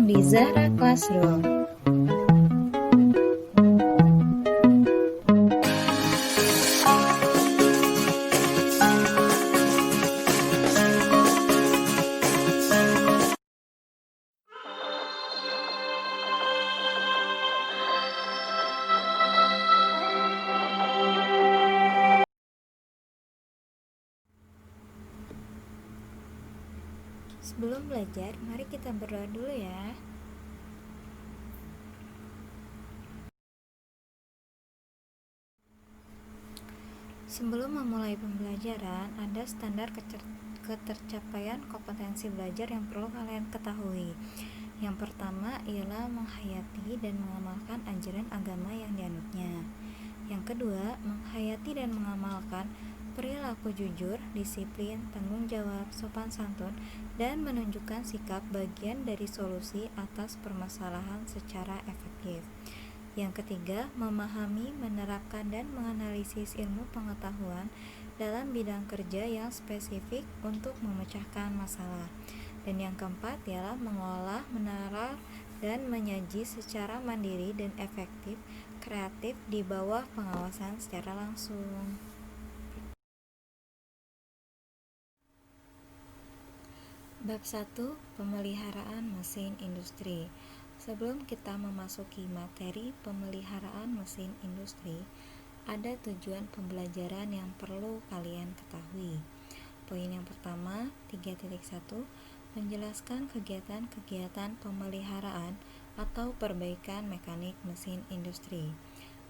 datang di Zahra Classroom. Sebelum belajar, mari kita berdoa dulu ya. Sebelum memulai pembelajaran, ada standar ketercapaian kompetensi belajar yang perlu kalian ketahui. Yang pertama ialah menghayati dan mengamalkan ajaran agama yang dianutnya. Yang kedua, menghayati dan mengamalkan perilaku jujur, disiplin, tanggung jawab, sopan santun, dan menunjukkan sikap bagian dari solusi atas permasalahan secara efektif. Yang ketiga, memahami, menerapkan, dan menganalisis ilmu pengetahuan dalam bidang kerja yang spesifik untuk memecahkan masalah. Dan yang keempat ialah mengolah, menalar, dan menyaji secara mandiri dan efektif, kreatif di bawah pengawasan secara langsung. Bab 1. Pemeliharaan mesin industri. Sebelum kita memasuki materi pemeliharaan mesin industri, ada tujuan pembelajaran yang perlu kalian ketahui. Poin yang pertama, 3.1, menjelaskan kegiatan-kegiatan pemeliharaan atau perbaikan mekanik mesin industri.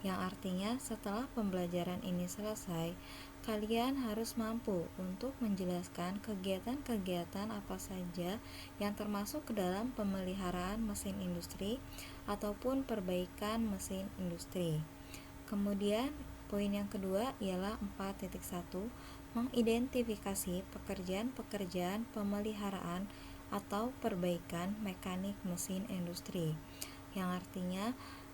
Yang artinya setelah pembelajaran ini selesai, kalian harus mampu untuk menjelaskan kegiatan-kegiatan apa saja yang termasuk ke dalam pemeliharaan mesin industri ataupun perbaikan mesin industri. Kemudian, poin yang kedua ialah 4.1, mengidentifikasi pekerjaan-pekerjaan pemeliharaan atau perbaikan mekanik mesin industri. Yang artinya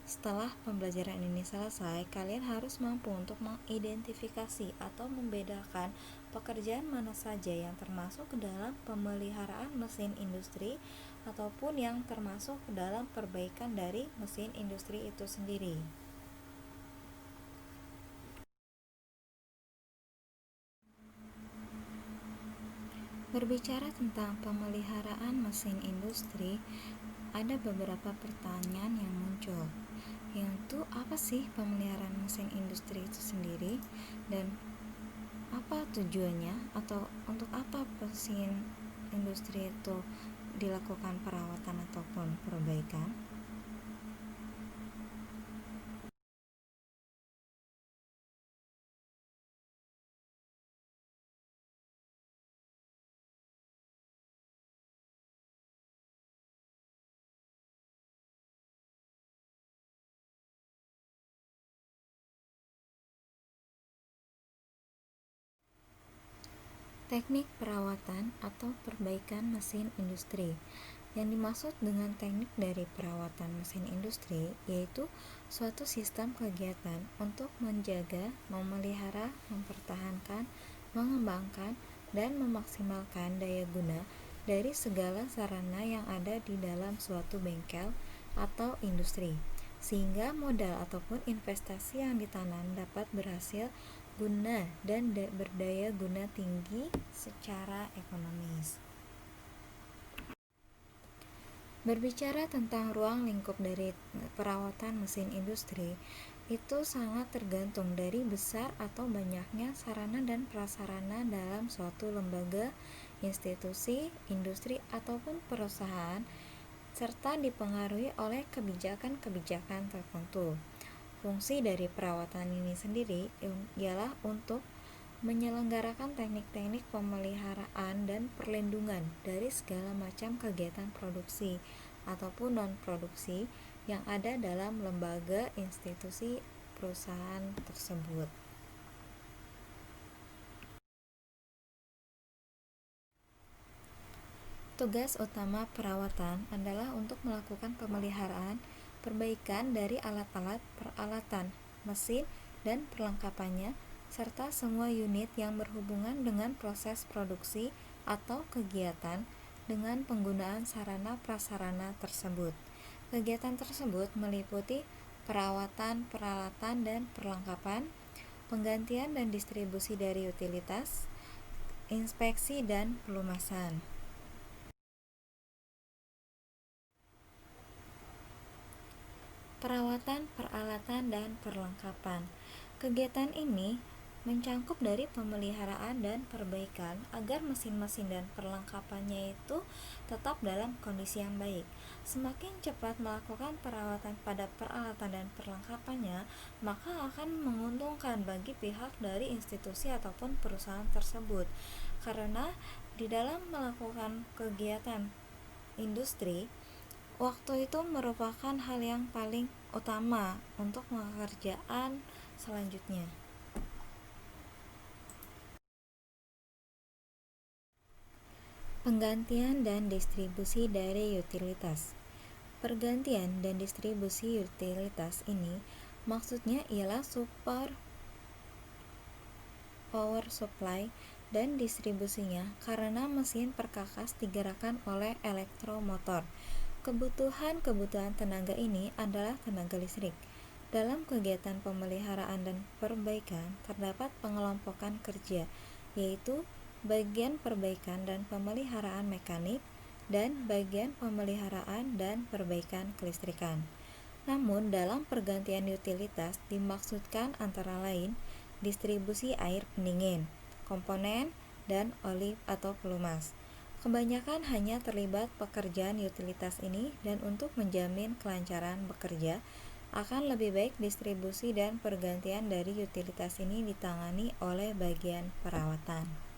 setelah pembelajaran ini selesai, kalian harus mampu untuk mengidentifikasi atau membedakan pekerjaan mana saja yang termasuk ke dalam pemeliharaan mesin industri ataupun yang termasuk ke dalam perbaikan dari mesin industri itu sendiri. Berbicara tentang pemeliharaan mesin industri, ada beberapa pertanyaan yang muncul, yaitu apa sih pemeliharaan mesin industri itu sendiri dan apa tujuannya atau untuk apa mesin industri itu dilakukan perawatan ataupun perbaikan. Teknik perawatan atau perbaikan mesin industri. Yang dimaksud dengan teknik dari perawatan mesin industri yaitu suatu sistem kegiatan untuk menjaga, memelihara, mempertahankan, mengembangkan, dan memaksimalkan daya guna dari segala sarana yang ada di dalam suatu bengkel atau industri, sehingga modal ataupun investasi yang ditanam dapat berhasil guna dan berdaya guna tinggi secara ekonomis. Berbicara tentang ruang lingkup dari perawatan mesin industri, itu sangat tergantung dari besar atau banyaknya sarana dan prasarana dalam suatu lembaga, institusi, industri, ataupun perusahaan, serta dipengaruhi oleh kebijakan-kebijakan tertentu. Fungsi dari perawatan ini sendiri ialah untuk menyelenggarakan teknik-teknik pemeliharaan dan perlindungan dari segala macam kegiatan produksi ataupun non-produksi yang ada dalam lembaga, institusi, perusahaan tersebut. Tugas utama perawatan adalah untuk melakukan pemeliharaan, perbaikan dari alat-alat, peralatan, mesin, dan perlengkapannya, serta semua unit yang berhubungan dengan proses produksi atau kegiatan dengan penggunaan sarana prasarana tersebut. Kegiatan tersebut meliputi perawatan, peralatan, dan perlengkapan, penggantian dan distribusi dari utilitas, inspeksi dan pelumasan. Perawatan, peralatan, dan perlengkapan. Kegiatan ini mencangkup dari pemeliharaan dan perbaikan agar mesin-mesin dan perlengkapannya itu tetap dalam kondisi yang baik. Semakin cepat melakukan perawatan pada peralatan dan perlengkapannya, maka akan menguntungkan bagi pihak dari institusi ataupun perusahaan tersebut. Karena di dalam melakukan kegiatan industri, waktu itu merupakan hal yang paling utama untuk pekerjaan selanjutnya. Penggantian dan distribusi dari utilitas. Pergantian dan distribusi utilitas ini maksudnya ialah power supply dan distribusinya karena mesin perkakas digerakkan oleh elektromotor. Kebutuhan tenaga ini adalah tenaga listrik. Dalam kegiatan pemeliharaan dan perbaikan terdapat pengelompokan kerja, yaitu bagian perbaikan dan pemeliharaan mekanik dan bagian pemeliharaan dan perbaikan kelistrikan. Namun dalam pergantian utilitas dimaksudkan antara lain distribusi air pendingin, komponen, dan oli atau pelumas. Kebanyakan hanya terlibat pekerjaan utilitas ini dan untuk menjamin kelancaran bekerja, akan lebih baik distribusi dan pergantian dari utilitas ini ditangani oleh bagian perawatan.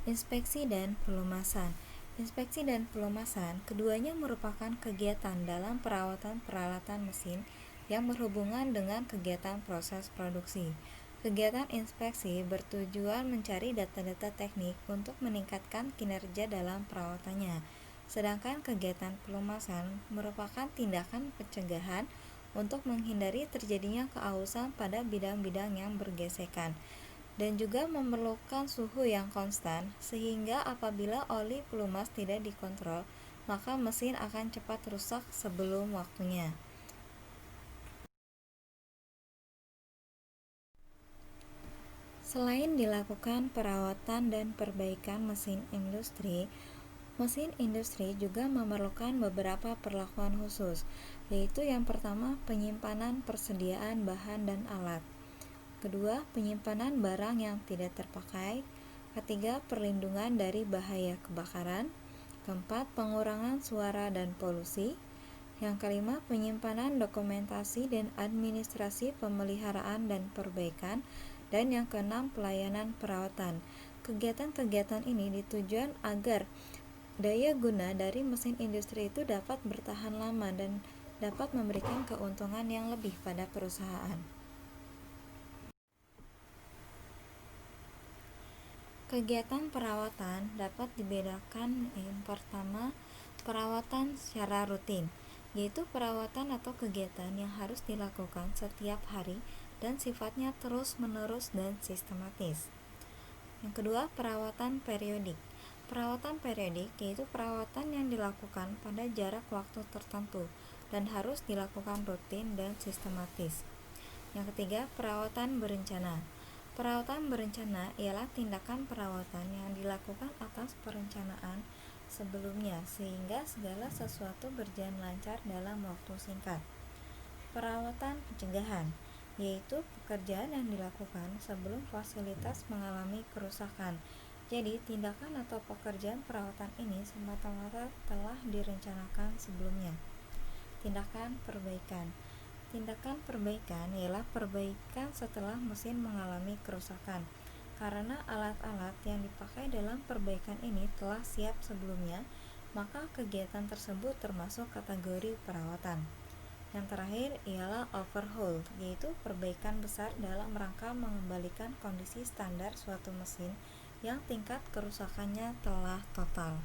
Inspeksi dan pelumasan. Inspeksi dan pelumasan keduanya merupakan kegiatan dalam perawatan peralatan mesin yang berhubungan dengan kegiatan proses produksi. Kegiatan inspeksi bertujuan mencari data-data teknik untuk meningkatkan kinerja dalam perawatannya. Sedangkan kegiatan pelumasan merupakan tindakan pencegahan untuk menghindari terjadinya keausan pada bidang-bidang yang bergesekan dan juga memerlukan suhu yang konstan, sehingga apabila oli pelumas tidak dikontrol, maka mesin akan cepat rusak sebelum waktunya. Selain dilakukan perawatan dan perbaikan mesin industri juga memerlukan beberapa perlakuan khusus, yaitu yang pertama penyimpanan persediaan bahan dan alat. Kedua, penyimpanan barang yang tidak terpakai. Ketiga, perlindungan dari bahaya kebakaran. Keempat, pengurangan suara dan polusi. Yang kelima, penyimpanan dokumentasi dan administrasi pemeliharaan dan perbaikan. Dan yang keenam, pelayanan perawatan. Kegiatan-kegiatan ini ditujuan agar daya guna dari mesin industri itu dapat bertahan lama dan dapat memberikan keuntungan yang lebih pada perusahaan. Kegiatan perawatan dapat dibedakan. Yang pertama, perawatan secara rutin, yaitu perawatan atau kegiatan yang harus dilakukan setiap hari dan sifatnya terus-menerus dan sistematis. Yang kedua, perawatan periodik. Perawatan periodik yaitu perawatan yang dilakukan pada jarak waktu tertentu dan harus dilakukan rutin dan sistematis. Yang ketiga, perawatan berencana. Perawatan berencana ialah tindakan perawatan yang dilakukan atas perencanaan sebelumnya sehingga segala sesuatu berjalan lancar dalam waktu singkat. Perawatan pencegahan yaitu pekerjaan yang dilakukan sebelum fasilitas mengalami kerusakan. Jadi, tindakan atau pekerjaan perawatan ini semata-mata telah direncanakan sebelumnya. Tindakan perbaikan. Tindakan perbaikan ialah perbaikan setelah mesin mengalami kerusakan. Karena alat-alat yang dipakai dalam perbaikan ini telah siap sebelumnya, maka kegiatan tersebut termasuk kategori perawatan. Yang terakhir ialah overhaul, yaitu perbaikan besar dalam rangka mengembalikan kondisi standar suatu mesin yang tingkat kerusakannya telah total.